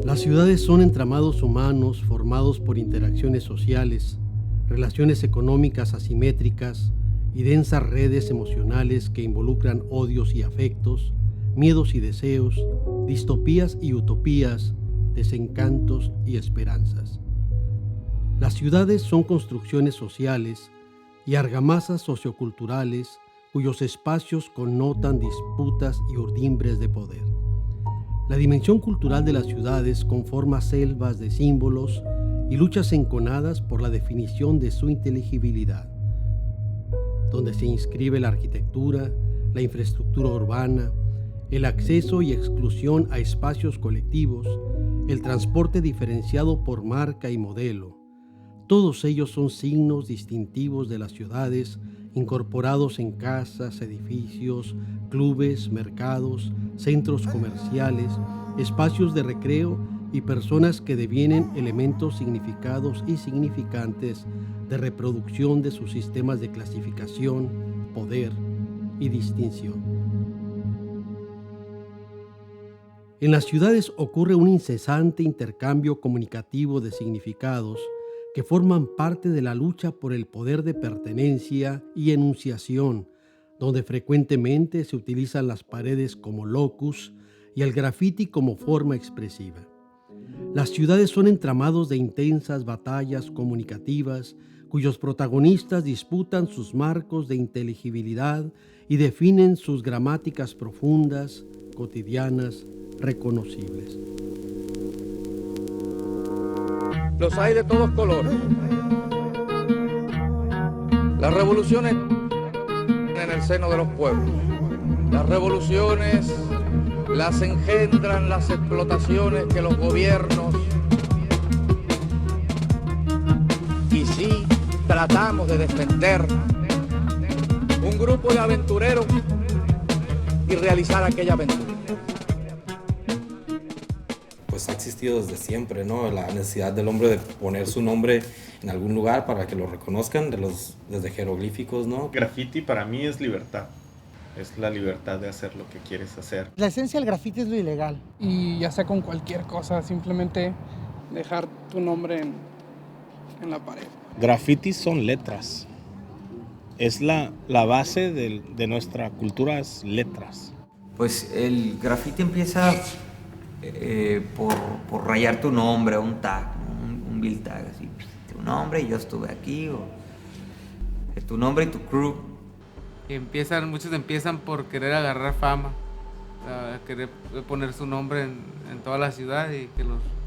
Las ciudades son entramados humanos formados por interacciones sociales, relaciones económicas asimétricas y densas redes emocionales que involucran odios y afectos, miedos y deseos, distopías y utopías, desencantos y esperanzas. Las ciudades son construcciones sociales y argamasas socioculturales cuyos espacios connotan disputas y urdimbres de poder. La dimensión cultural de las ciudades conforma selvas de símbolos y luchas enconadas por la definición de su inteligibilidad, donde se inscribe la arquitectura, la infraestructura urbana, el acceso y exclusión a espacios colectivos, el transporte diferenciado por marca y modelo. Todos ellos son signos distintivos de las ciudades incorporados en casas, edificios, clubes, mercados, centros comerciales, espacios de recreo y personas que devienen elementos significados y significantes de reproducción de sus sistemas de clasificación, poder y distinción. En las ciudades ocurre un incesante intercambio comunicativo de significados que forman parte de la lucha por el poder de pertenencia y enunciación, donde frecuentemente se utilizan las paredes como locus y el graffiti como forma expresiva. Las ciudades son entramados de intensas batallas comunicativas cuyos protagonistas disputan sus marcos de inteligibilidad y definen sus gramáticas profundas, cotidianas, reconocibles. Los hay de todos colores. Las revoluciones en el seno de los pueblos. Las revoluciones las engendran las explotaciones que los gobiernos. Y sí, tratamos de defender un grupo de aventureros y realizar aquella aventura. Pues ha existido desde siempre, ¿no? La necesidad del hombre de poner su nombre en algún lugar para que lo reconozcan, desde jeroglíficos, ¿no? Graffiti para mí es libertad. Es la libertad de hacer lo que quieres hacer. La esencia del graffiti es lo ilegal. Y ya sea con cualquier cosa, simplemente dejar tu nombre en la pared. Grafitis son letras. Es la base de nuestra cultura, es letras. Pues el graffiti empieza por rayar tu nombre, un tag, un bill tag, así, tu nombre y yo estuve aquí, o tu nombre y tu crew. Muchos empiezan por querer agarrar fama, querer poner su nombre en toda la ciudad y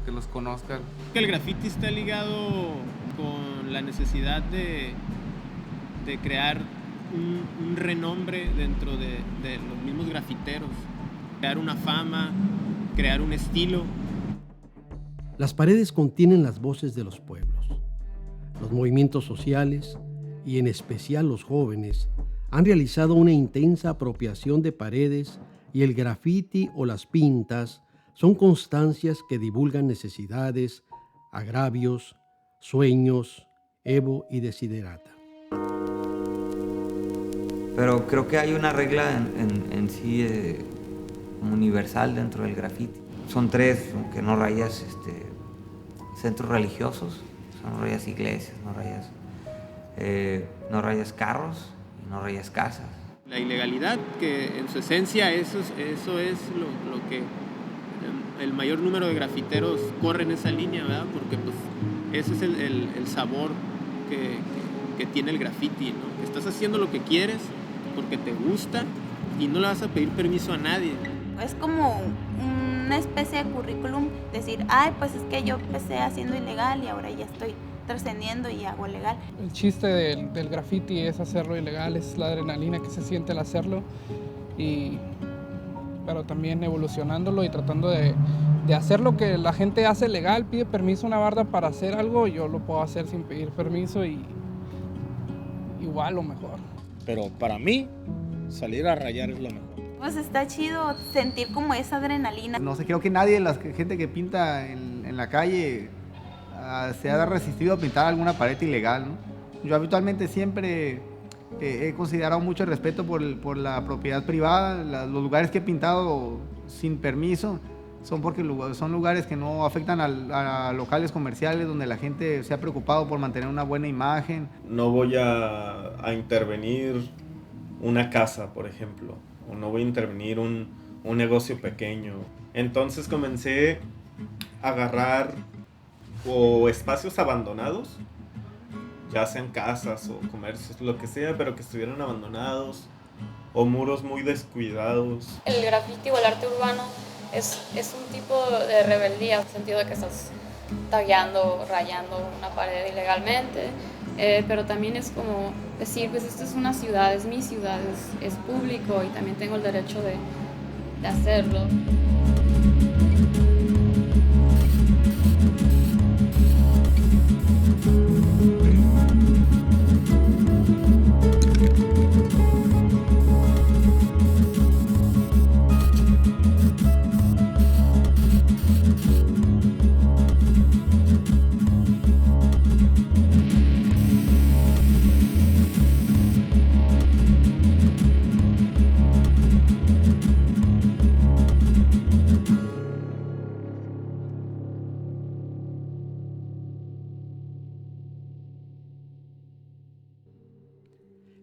que los conozcan. El graffiti está ligado con la necesidad de crear un renombre dentro de los mismos grafiteros, crear una fama, crear un estilo. Las paredes contienen las voces de los pueblos. Los movimientos sociales, y en especial los jóvenes, han realizado una intensa apropiación de paredes y el graffiti o las pintas son constancias que divulgan necesidades, agravios, sueños, evo y desiderata. Pero creo que hay una regla en sí universal dentro del graffiti. Son tres, que no rayas centros religiosos, no rayas iglesias, no rayas carros y no rayas casas. La ilegalidad, que en su esencia eso es lo que el mayor número de grafiteros corren esa línea, ¿verdad? Porque pues ese es el sabor que tiene el graffiti, ¿no? Que estás haciendo lo que quieres porque te gusta y no le vas a pedir permiso a nadie. Es como una especie de currículum, decir, ay, pues es que yo empecé haciendo ilegal y ahora ya estoy trascendiendo y hago legal. El chiste del graffiti es hacerlo ilegal, es la adrenalina que se siente al hacerlo, pero también evolucionándolo y tratando de hacer lo que la gente hace legal, pide permiso a una barda para hacer algo, yo lo puedo hacer sin pedir permiso y igual o mejor. Pero para mí, salir a rayar es lo mejor. Pues está chido sentir como esa adrenalina. No sé, creo que nadie, la gente que pinta en la calle se ha resistido a pintar alguna pared ilegal, ¿no? Yo habitualmente siempre he considerado mucho respeto por la propiedad privada. Los lugares que he pintado sin permiso son lugares que no afectan a locales comerciales donde la gente se ha preocupado por mantener una buena imagen. No voy a intervenir una casa, por ejemplo, o no voy a intervenir un negocio pequeño. Entonces comencé a agarrar o espacios abandonados, ya sean casas o comercios, lo que sea, pero que estuvieran abandonados, o muros muy descuidados. El graffiti o el arte urbano es un tipo de rebeldía, en el sentido de que estás tagueando, rayando una pared ilegalmente, pero también es como decir, pues esto es una ciudad, es mi ciudad, es público y también tengo el derecho de hacerlo.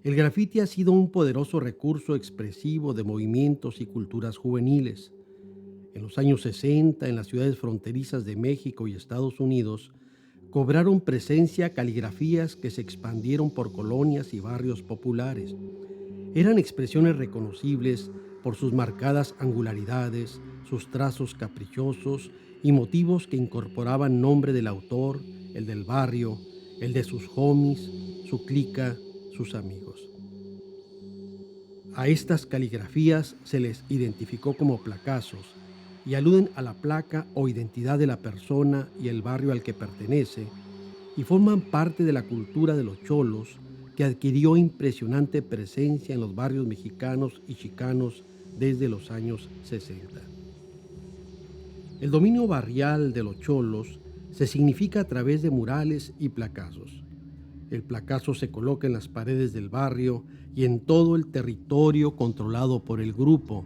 El grafiti ha sido un poderoso recurso expresivo de movimientos y culturas juveniles. En los años 60, en las ciudades fronterizas de México y Estados Unidos, cobraron presencia caligrafías que se expandieron por colonias y barrios populares. Eran expresiones reconocibles por sus marcadas angularidades, sus trazos caprichosos y motivos que incorporaban nombre del autor, el del barrio, el de sus homies, su clica, sus amigos. A estas caligrafías se les identificó como placazos y aluden a la placa o identidad de la persona y el barrio al que pertenece y forman parte de la cultura de los cholos que adquirió impresionante presencia en los barrios mexicanos y chicanos desde los años 60. El dominio barrial de los cholos se significa a través de murales y placazos. El placazo se coloca en las paredes del barrio y en todo el territorio controlado por el grupo.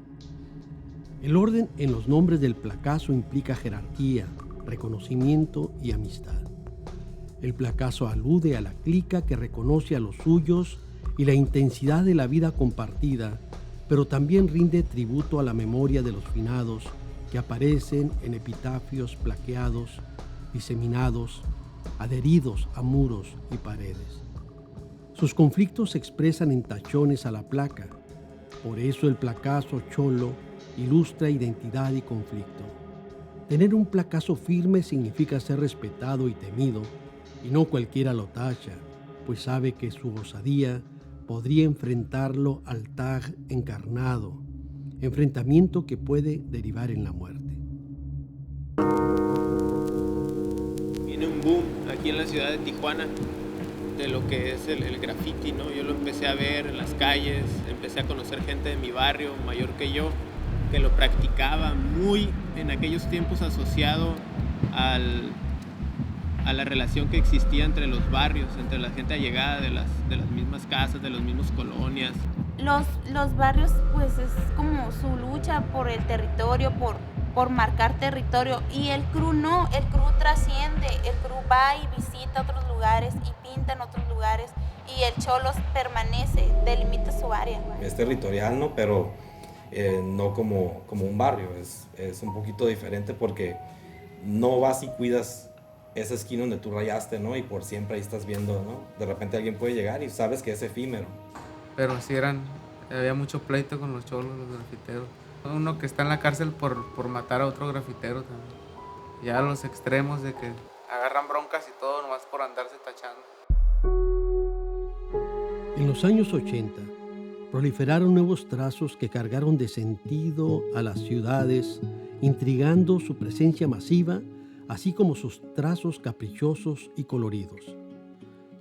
El orden en los nombres del placazo implica jerarquía, reconocimiento y amistad. El placazo alude a la clica que reconoce a los suyos y la intensidad de la vida compartida, pero también rinde tributo a la memoria de los finados que aparecen en epitafios plaqueados, diseminados, adheridos a muros y paredes. Sus conflictos se expresan en tachones a la placa. Por eso el placazo cholo ilustra identidad y conflicto. Tener un placazo firme significa ser respetado y temido, y no cualquiera lo tacha, pues sabe que su osadía podría enfrentarlo al tag encarnado, enfrentamiento que puede derivar en la muerte. Viene un boom aquí en la ciudad de Tijuana de lo que es el graffiti, ¿no? Yo lo empecé a ver en las calles, empecé a conocer gente de mi barrio, mayor que yo, que lo practicaba muy en aquellos tiempos asociado a la relación que existía entre los barrios, entre la gente allegada de las mismas casas, de las mismas colonias. Los barrios, pues es como su lucha por el territorio, por marcar territorio, y el crew no, el crew trasciende, el crew va y visita otros lugares y pinta en otros lugares, y el cholos permanece, delimita su área. Es territorial, ¿no? Pero no como un barrio. Es un poquito diferente porque no vas y cuidas esa esquina donde tú rayaste, ¿no? Y por siempre ahí estás viendo, ¿no? De repente alguien puede llegar y sabes que es efímero. Pero sí había mucho pleito con los cholos, los grafiteros. Uno que está en la cárcel por matar a otro grafitero también. Ya a los extremos de que agarran broncas y todo nomás por andarse tachando. En los años 80, proliferaron nuevos trazos que cargaron de sentido a las ciudades, intrigando su presencia masiva, así como sus trazos caprichosos y coloridos.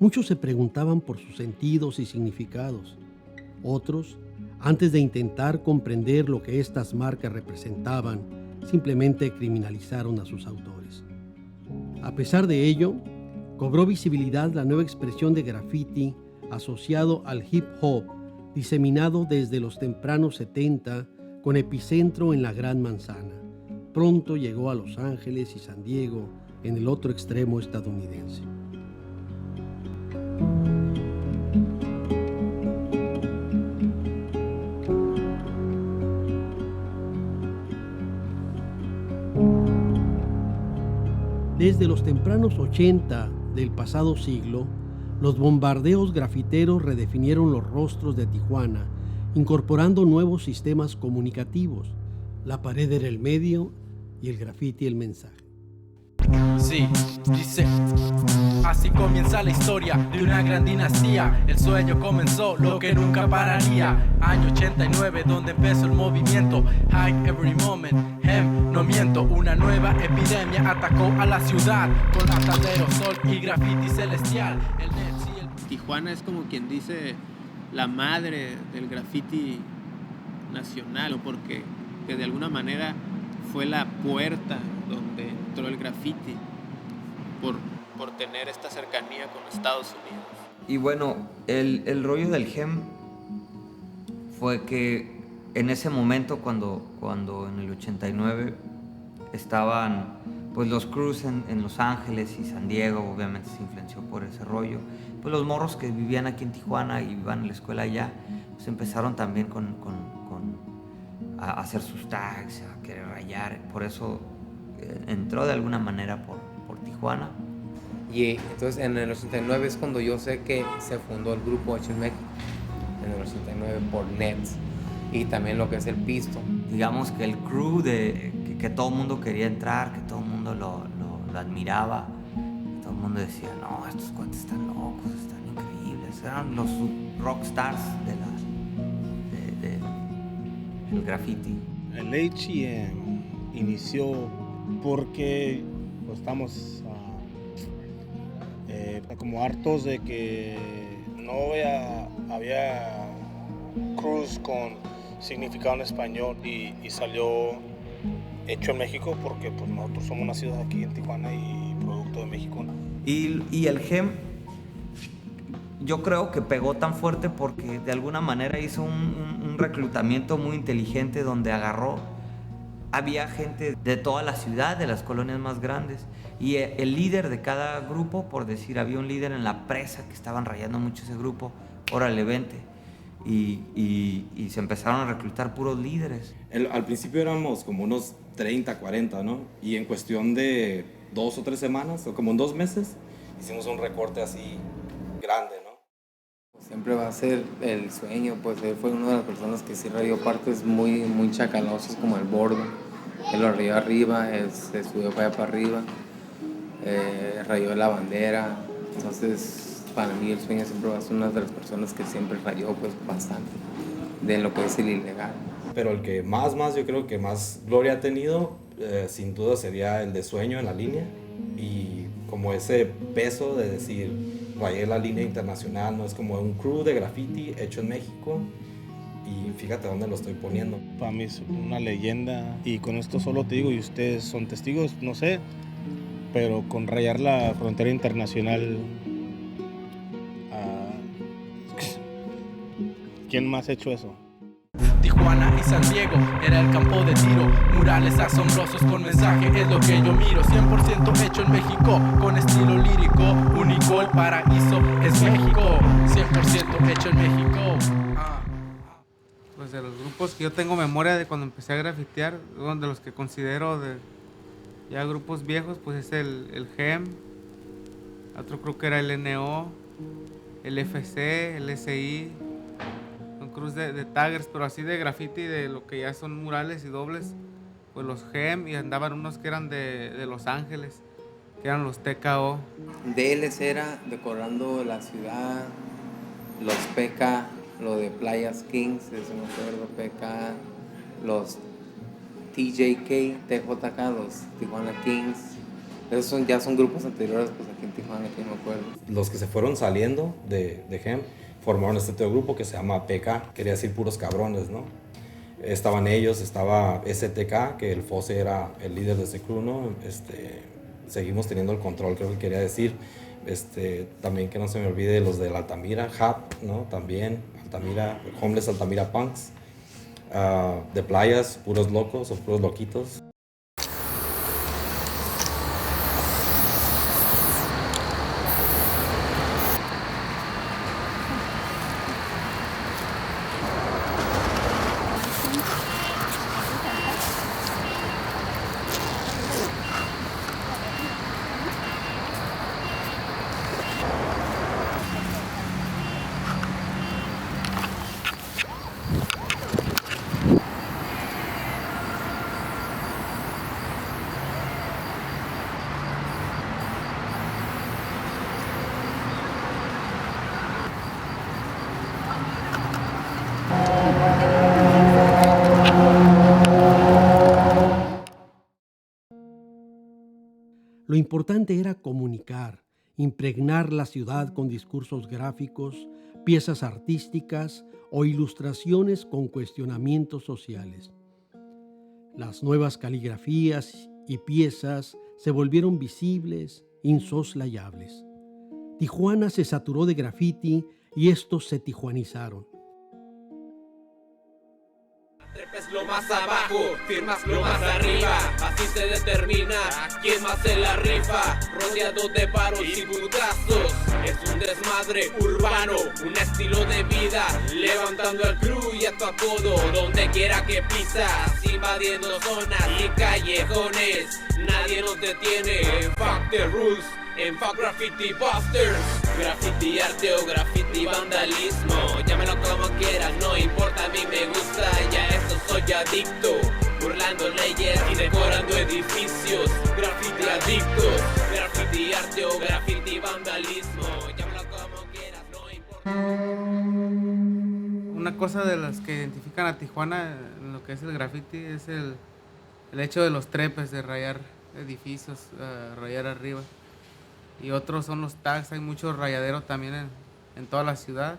Muchos se preguntaban por sus sentidos y significados. Otros, antes de intentar comprender lo que estas marcas representaban, simplemente criminalizaron a sus autores. A pesar de ello, cobró visibilidad la nueva expresión de graffiti asociado al hip hop, diseminado desde los tempranos 70 con epicentro en la Gran Manzana. Pronto llegó a Los Ángeles y San Diego, en el otro extremo estadounidense. Desde los tempranos 80 del pasado siglo, los bombardeos grafiteros redefinieron los rostros de Tijuana, incorporando nuevos sistemas comunicativos. La pared era el medio y el grafiti el mensaje. Sí, dice, así comienza la historia de una gran dinastía. El sueño comenzó, lo que nunca pararía. Año 89, donde empezó el movimiento. High every moment, no miento. Una nueva epidemia atacó a la ciudad con atadero, sol y grafiti celestial. Tijuana es como quien dice la madre del grafiti nacional, porque que de alguna manera fue la puerta donde entró el graffiti por tener esta cercanía con Estados Unidos. Y bueno, el rollo del GEM fue que en ese momento cuando en el 89 estaban pues los crews en Los Ángeles y San Diego, obviamente se influenció por ese rollo, pues los morros que vivían aquí en Tijuana y iban a la escuela allá, pues empezaron también a hacer sus tags, a querer rayar, por eso entró de alguna manera por Tijuana. Y entonces en el 89 es cuando yo sé que se fundó el grupo Hecho en México, en el 89 por Nets, y también lo que es el Pisto. Digamos que el crew que todo el mundo quería entrar, que todo el mundo lo admiraba, todo el mundo decía, no, estos cuates están locos, están increíbles, eran los rockstars del graffiti. El H&M inició porque pues, estamos como hartos de que no había crews con significado en español y salió Hecho en México porque pues, nosotros somos nacidos aquí en Tijuana y producto de México, ¿no? Y el GEM yo creo que pegó tan fuerte porque de alguna manera hizo un reclutamiento muy inteligente donde había gente de toda la ciudad, de las colonias más grandes, y el líder de cada grupo, por decir, había un líder en la presa que estaban rayando mucho ese grupo, órale, vente. Y se empezaron a reclutar puros líderes. Al principio éramos como unos 30, 40, ¿no? Y en cuestión de 2 o 3 semanas, o como en 2 meses, hicimos un recorte así grande, ¿no? Siempre va a ser el sueño, pues él fue una de las personas que sí rayó partes muy, muy chacalosas como el bordo. Él lo rayó arriba, se subió para allá para arriba, rayó la bandera. Entonces, para mí el sueño siempre va a ser una de las personas que siempre rayó pues bastante de lo que es el ilegal. Pero el que más yo creo que más gloria ha tenido, sin duda sería el de Sueño en la línea. Y como ese peso de decir, rayé la línea internacional, no es como un crew de graffiti hecho en México. Y fíjate dónde lo estoy poniendo. Para mí es una leyenda y con esto solo te digo, y ustedes son testigos, no sé, pero con rayar la frontera internacional, ¿quién más ha hecho eso? Tijuana y San Diego era el campo de tiro. Murales asombrosos con mensaje es lo que yo miro. 100% hecho en México, con estilo lírico. Único, el paraíso es México. 100% hecho en México. Pues pues de los grupos que yo tengo memoria de cuando empecé a grafitear, de los que considero ya grupos viejos, pues es el GEM, otro creo que era el NO, el FC, el SI, son cruz de taggers, pero así de graffiti, de lo que ya son murales y dobles, pues los GEM, y andaban unos que eran de Los Ángeles, que eran los TKO. DLS era decorando la ciudad, los PK, lo de Playas Kings, eso me acuerdo, PK, los TJK, TJK, los Tijuana Kings. Esos ya son grupos anteriores, pues aquí en Tijuana, que me acuerdo. Los que se fueron saliendo de GEM formaron este otro grupo que se llama PK, quería decir puros cabrones, ¿no? Estaban ellos, estaba STK, que el Fose era el líder de ese crew, ¿no? Seguimos teniendo el control, creo que quería decir. También que no se me olvide los del Altamira, HAP, ¿no? También, Altamira, Homeless Altamira Punks. De Playas, puros locos o puros loquitos. Lo importante era comunicar, impregnar la ciudad con discursos gráficos, piezas artísticas o ilustraciones con cuestionamientos sociales. Las nuevas caligrafías y piezas se volvieron visibles, insoslayables. Tijuana se saturó de graffiti y estos se tijuanizaron. Trepes lo más abajo, firmas lo más arriba, así se determina quién más se la rifa, rodeado de paros y putazos, es un desmadre urbano, un estilo de vida, levantando al crew y a tu apodo, donde quiera que pisas, invadiendo zonas y callejones, nadie nos detiene, fuck the rules. En Fuck Graffiti Busters, graffiti arte o graffiti vandalismo, llámalo como quieras, no importa, a mí me gusta, ya esto soy adicto, burlando leyes y decorando edificios, graffiti adictos, graffiti arte o graffiti vandalismo, llámalo como quieras, no importa. Una cosa de las que identifican a Tijuana en lo que es el graffiti es el hecho de los trepes, de rayar edificios, rayar arriba. Y otros son los tags, hay mucho rayadero también en toda la ciudad.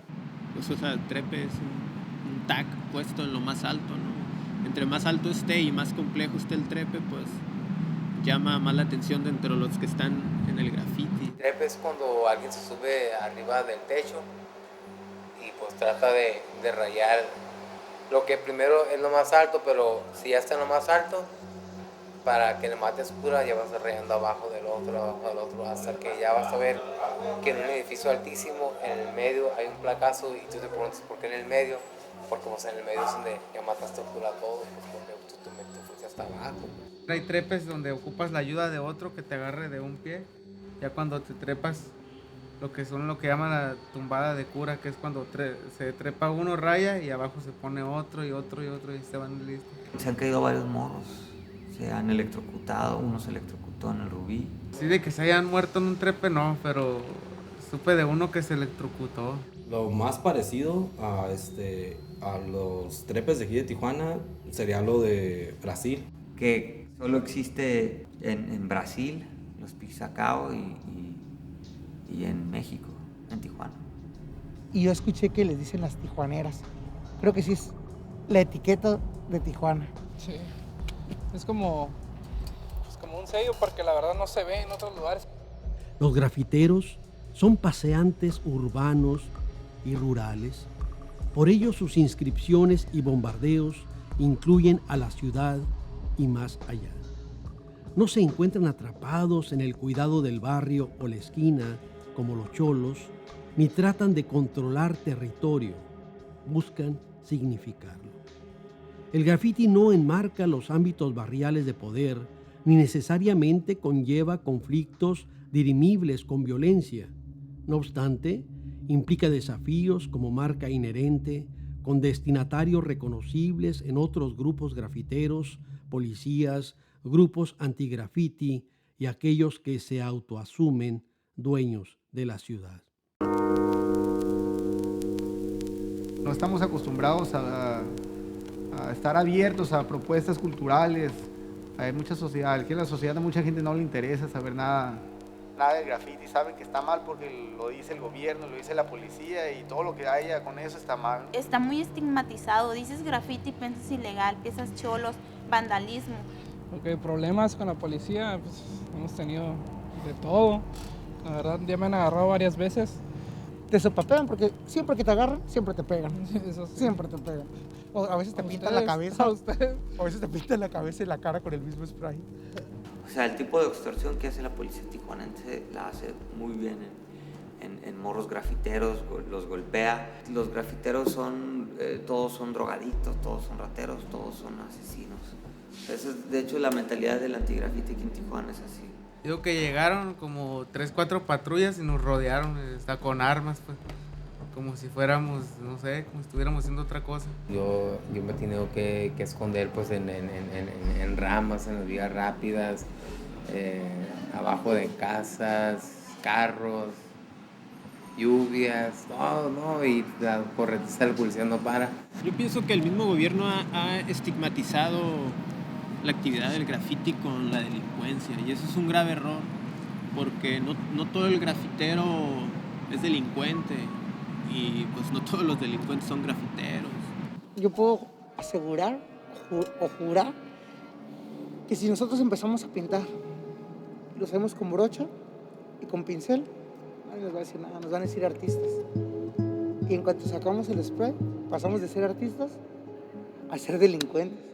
Pues, o sea, el trepe es un tag puesto en lo más alto, ¿no? Entre más alto esté y más complejo esté el trepe, pues llama más la atención dentro de los que están en el graffiti. Trepe es cuando alguien se sube arriba del techo y pues trata de rayar lo que primero es lo más alto, pero si ya está en lo más alto, para que el mate oscura ya vas rayando abajo del otro, hasta que ya vas a ver que en un edificio altísimo, en el medio hay un placazo y tú te preguntas por qué en el medio, porque pues en el medio es donde ya mataste oscura todo, pues porque tú te fuiste hasta abajo. Hay trepes donde ocupas la ayuda de otro que te agarre de un pie, ya cuando te trepas lo que llaman la tumbada de cura, que es cuando se trepa uno, raya y abajo se pone otro y otro y otro y se van listos. Se han caído varios morros. Se han electrocutado, uno se electrocutó en el Rubí. Sí, de que se hayan muerto en un trepe no, pero supe de uno que se electrocutó. Lo más parecido a los trepes de aquí de Tijuana sería lo de Brasil. Que solo existe en Brasil, los Pixacao y en México, en Tijuana. Y yo escuché que les dicen las tijuaneras. Creo que sí es la etiqueta de Tijuana. Sí. Es como un sello porque la verdad no se ve en otros lugares. Los grafiteros son paseantes urbanos y rurales. Por ello sus inscripciones y bombardeos incluyen a la ciudad y más allá. No se encuentran atrapados en el cuidado del barrio o la esquina como los cholos, ni tratan de controlar territorio, buscan significarlo. El grafiti no enmarca los ámbitos barriales de poder, ni necesariamente conlleva conflictos dirimibles con violencia. No obstante, implica desafíos como marca inherente, con destinatarios reconocibles en otros grupos grafiteros, policías, grupos antigrafiti y aquellos que se autoasumen dueños de la ciudad. No estamos acostumbrados a estar abiertos a propuestas culturales. Hay mucha sociedad, que a la sociedad a mucha gente no le interesa saber nada del graffiti. Saben que está mal porque lo dice el gobierno, lo dice la policía y todo lo que haya con eso está mal. Está muy estigmatizado. Dices graffiti, piensas ilegal, piensas cholos, vandalismo. Porque problemas con la policía, pues hemos tenido de todo. La verdad, ya me han agarrado varias veces. Te sopapean porque siempre que te agarran, siempre te pegan. Eso sí. Siempre te pegan. O a veces te pintan la cabeza. A veces te pintan la cabeza y la cara con el mismo spray. O sea, el tipo de extorsión que hace la policía tijuanense la hace muy bien en morros grafiteros, los golpea. Los grafiteros son, todos son drogadictos, todos son rateros, todos son asesinos. Esa es, de hecho, la mentalidad del antigrafite aquí en Tijuana es así. Digo que llegaron como 3-4 patrullas y nos rodearon, hasta con armas, pues. Como si fuéramos, no sé, como si estuviéramos haciendo otra cosa. Yo me he tenido que esconder pues en ramas, en las vías rápidas, abajo de casas, carros, lluvias, todo, ¿no? Y la corretista de la policía no para. Yo pienso que el mismo gobierno ha estigmatizado la actividad del graffiti con la delincuencia, y eso es un grave error, porque no todo el grafitero es delincuente. Y pues no todos los delincuentes son grafiteros. Yo puedo asegurar o jurar que si nosotros empezamos a pintar, lo hacemos con brocha y con pincel, nadie nos va a decir nada, nos van a decir artistas. Y en cuanto sacamos el spray, pasamos de ser artistas a ser delincuentes.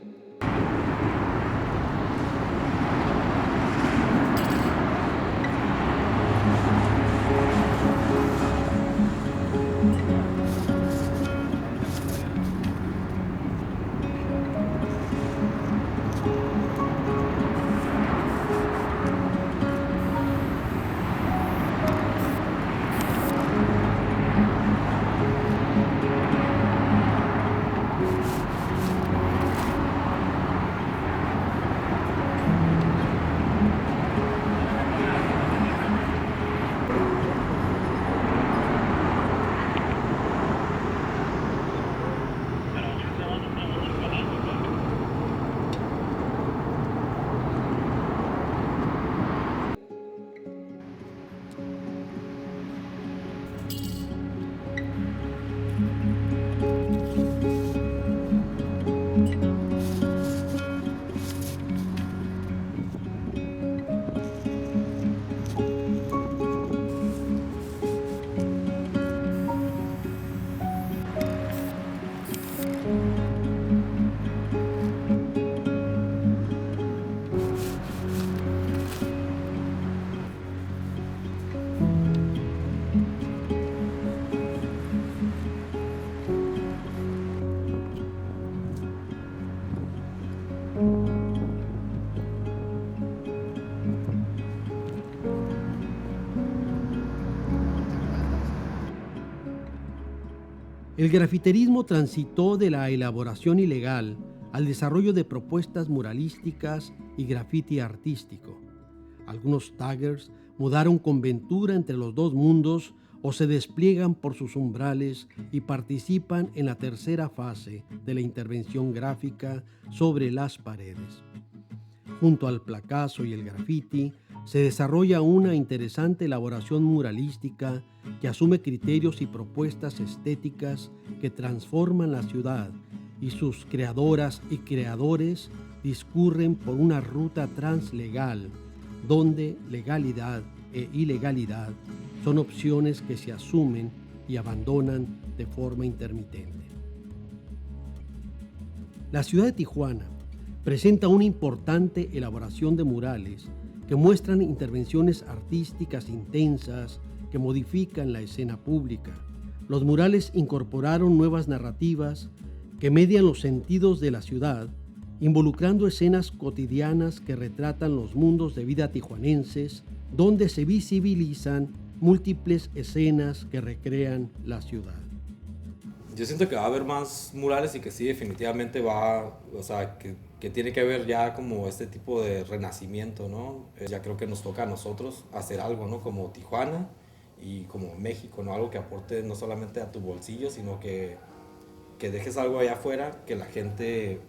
El grafiterismo transitó de la elaboración ilegal al desarrollo de propuestas muralísticas y grafiti artístico. Algunos taggers mudaron con ventura entre los dos mundos o se despliegan por sus umbrales y participan en la tercera fase de la intervención gráfica sobre las paredes. Junto al placazo y el grafiti, se desarrolla una interesante elaboración muralística que asume criterios y propuestas estéticas que transforman la ciudad, y sus creadoras y creadores discurren por una ruta translegal, donde legalidad e ilegalidad son opciones que se asumen y abandonan de forma intermitente. La ciudad de Tijuana presenta una importante elaboración de murales que muestran intervenciones artísticas intensas que modifican la escena pública. Los murales incorporaron nuevas narrativas que median los sentidos de la ciudad, involucrando escenas cotidianas que retratan los mundos de vida tijuanenses, donde se visibilizan múltiples escenas que recrean la ciudad. Yo siento que va a haber más murales y que sí, definitivamente que tiene que haber ya como este tipo de renacimiento, ¿no? Ya creo que nos toca a nosotros hacer algo, ¿no? Como Tijuana y como México, ¿no? Algo que aporte no solamente a tu bolsillo, sino que dejes algo allá afuera que la gente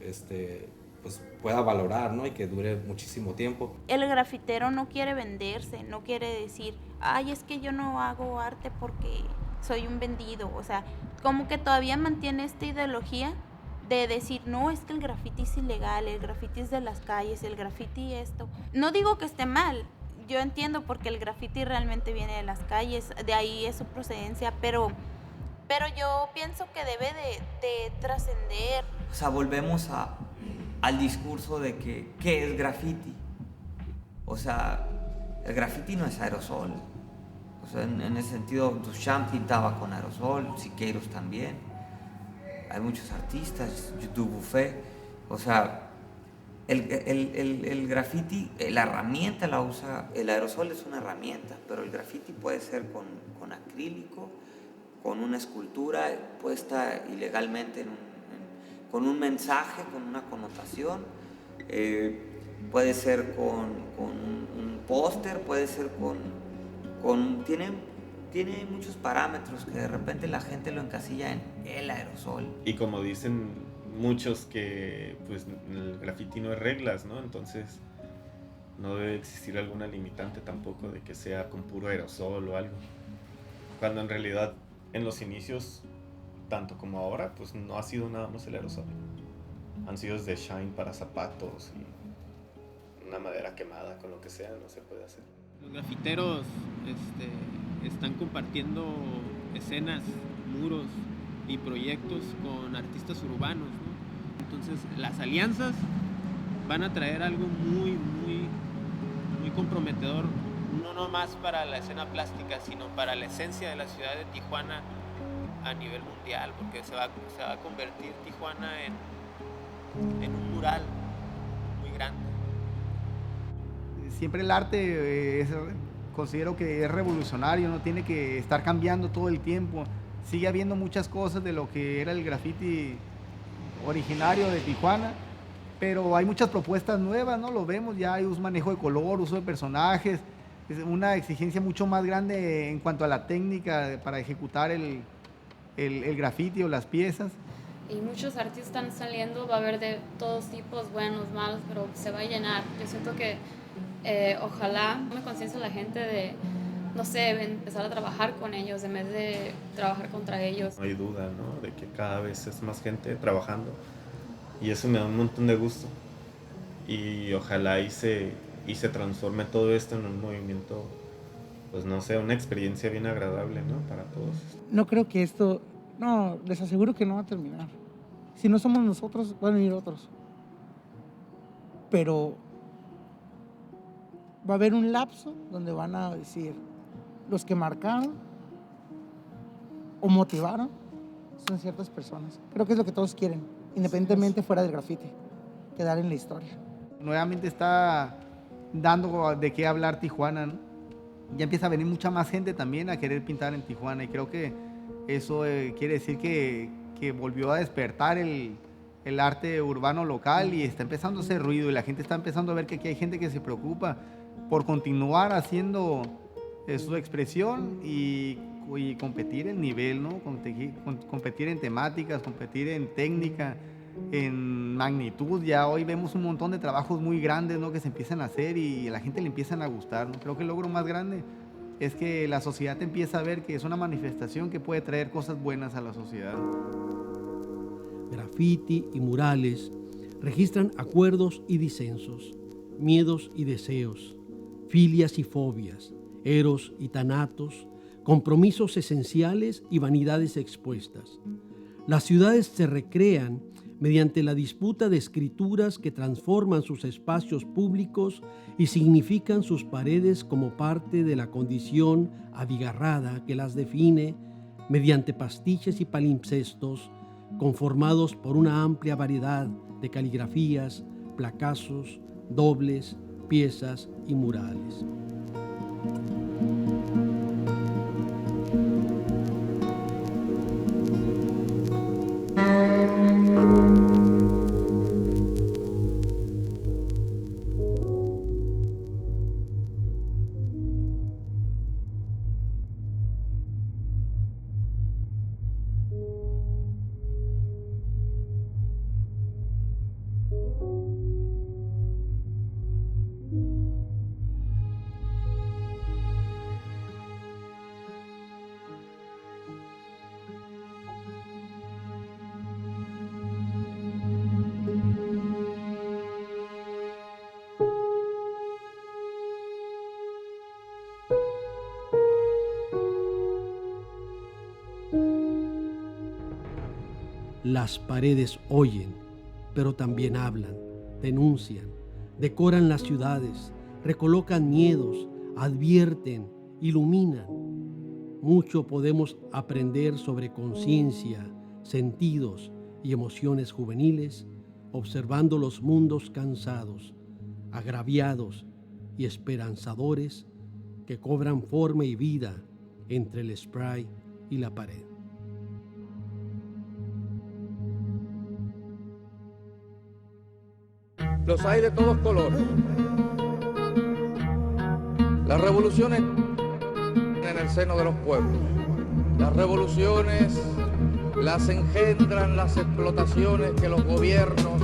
pues pueda valorar, ¿no? Y que dure muchísimo tiempo. El grafitero no quiere venderse, no quiere decir, ay, es que yo no hago arte porque soy un vendido. O sea, como que todavía mantiene esta ideología de decir, no, es que el graffiti es ilegal, el graffiti es de las calles, el graffiti esto. No digo que esté mal, yo entiendo porque el graffiti realmente viene de las calles, de ahí es su procedencia, pero yo pienso que debe de trascender. O sea, volvemos al discurso de ¿qué es graffiti? O sea, el graffiti no es aerosol. O sea, en ese sentido, Duchamp pintaba con aerosol, Siqueiros también. Hay muchos artistas, Dubuffet. O sea, el graffiti, la herramienta la usa, el aerosol es una herramienta, pero el graffiti puede ser con acrílico, con una escultura puesta ilegalmente con un mensaje, con una connotación, puede ser con un póster, puede ser tiene muchos parámetros que de repente la gente lo encasilla en el aerosol. Y como dicen muchos que pues el graffiti no es reglas, ¿no? Entonces no debe existir alguna limitante tampoco de que sea con puro aerosol o algo. Cuando en realidad en los inicios, tanto como ahora, pues no ha sido nada más el aerosol. Han sido desde shine para zapatos y una madera quemada, con lo que sea, no se puede hacer. Los grafiteros están compartiendo escenas, muros y proyectos con artistas urbanos, ¿no? Entonces las alianzas van a traer algo muy, muy, muy comprometedor, no nomás para la escena plástica, sino para la esencia de la ciudad de Tijuana a nivel mundial, porque se va a convertir Tijuana en un mural muy grande. Siempre el arte considero que es revolucionario, no tiene que estar cambiando todo el tiempo. Sigue habiendo muchas cosas de lo que era el graffiti originario de Tijuana, pero hay muchas propuestas nuevas, ¿no? Lo vemos, ya hay un manejo de color, uso de personajes, es una exigencia mucho más grande en cuanto a la técnica para ejecutar el graffiti o las piezas. Y muchos artistas están saliendo, va a haber de todos tipos, buenos, malos, pero se va a llenar. Yo siento que ojalá me conciencia la gente de, no sé, empezar a trabajar con ellos en vez de trabajar contra ellos. No hay duda, ¿no? De que cada vez es más gente trabajando y eso me da un montón de gusto. Y ojalá y se transforme todo esto en un movimiento, pues no sé, una experiencia bien agradable, ¿no? Para todos. No creo que esto, no, les aseguro que no va a terminar. Si no somos nosotros, van a venir otros. Pero va a haber un lapso donde van a decir, los que marcaron o motivaron son ciertas personas. Creo que es lo que todos quieren, independientemente fuera del grafiti, quedar en la historia. Nuevamente está dando de qué hablar Tijuana, ¿no? Ya empieza a venir mucha más gente también a querer pintar en Tijuana y creo que eso quiere decir que volvió a despertar el arte urbano local y está empezando a hacer ruido y la gente está empezando a ver que aquí hay gente que se preocupa por continuar haciendo su expresión y competir en nivel, ¿no? Competir en temáticas, competir en técnica, en magnitud. Ya hoy vemos un montón de trabajos muy grandes, ¿no? Que se empiezan a hacer y a la gente le empiezan a gustar, ¿no? Creo que el logro más grande es que la sociedad empieza a ver que es una manifestación que puede traer cosas buenas a la sociedad. Graffiti y murales registran acuerdos y disensos, miedos y deseos, filias y fobias, eros y tanatos, compromisos esenciales y vanidades expuestas. Las ciudades se recrean mediante la disputa de escrituras que transforman sus espacios públicos y significan sus paredes como parte de la condición abigarrada que las define mediante pastiches y palimpsestos, conformados por una amplia variedad de caligrafías, placazos, dobles, piezas y murales. Las paredes oyen, pero también hablan, denuncian, decoran las ciudades, recolocan miedos, advierten, iluminan. Mucho podemos aprender sobre conciencia, sentidos y emociones juveniles observando los mundos cansados, agraviados y esperanzadores que cobran forma y vida entre el spray y la pared. Los hay de todos colores. Las revoluciones en el seno de los pueblos. Las revoluciones las engendran las explotaciones que los gobiernos,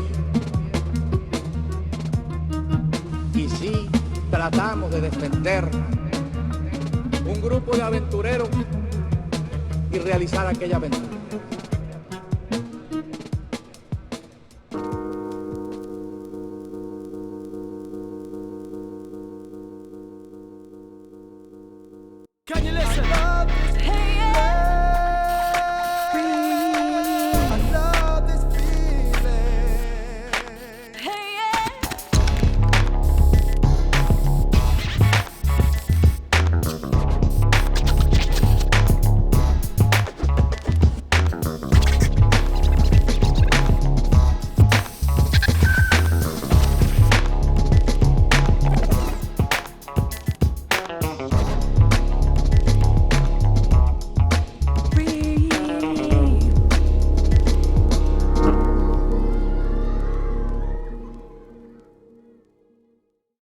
y sí tratamos de defender un grupo de aventureros y realizar aquella aventura.